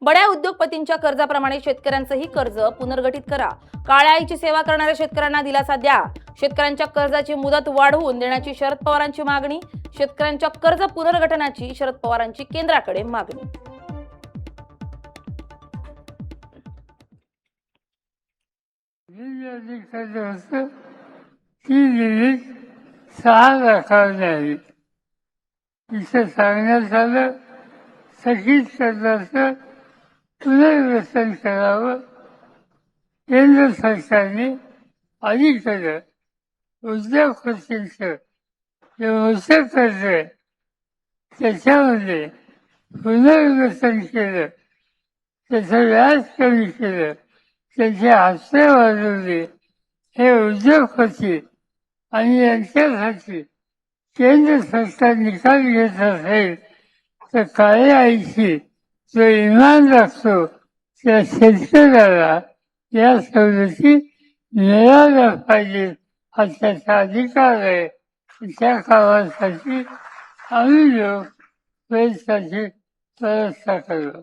बड्या उद्योगपतींच्या कर्जाप्रमाणे शेतकऱ्यांचंही कर्ज पुनर्गठित करा. काळ्या आईची सेवा करणाऱ्या शेतकऱ्यांना दिलासा द्या. शेतकऱ्यांच्या कर्जाची मुदत वाढवून देण्याची शरद पवारांची मागणी. शेतकऱ्यांच्या कर्ज पुनर्गठनाची शरद पवारांची केंद्राकडे मागणी. ती 6 लाखावर आली. इथं सांगण्यात आलं थकीत कर्जाचं पुनर्वसन करावं. केंद्र सरकारने अलीकडं उद्योगपतींचं जे मोठं कर्ज आहे त्याच्यामध्ये पुनर्वसन केलं, त्याचं व्याज कमी केलं, त्याचे हप्ते वाढवले. हे उद्योगपती आणि यांच्यासाठी केंद्र सरकार निकाल घेत असेल तर काळ्या आईची जो इमान लागतो त्या शेतकऱ्याला या सवलती मिळाल्या पाहिजे हा त्याचा अधिकार आहे. त्या कामासाठी आम्ही लोक प्रयत्नाची व्यवस्था करतो.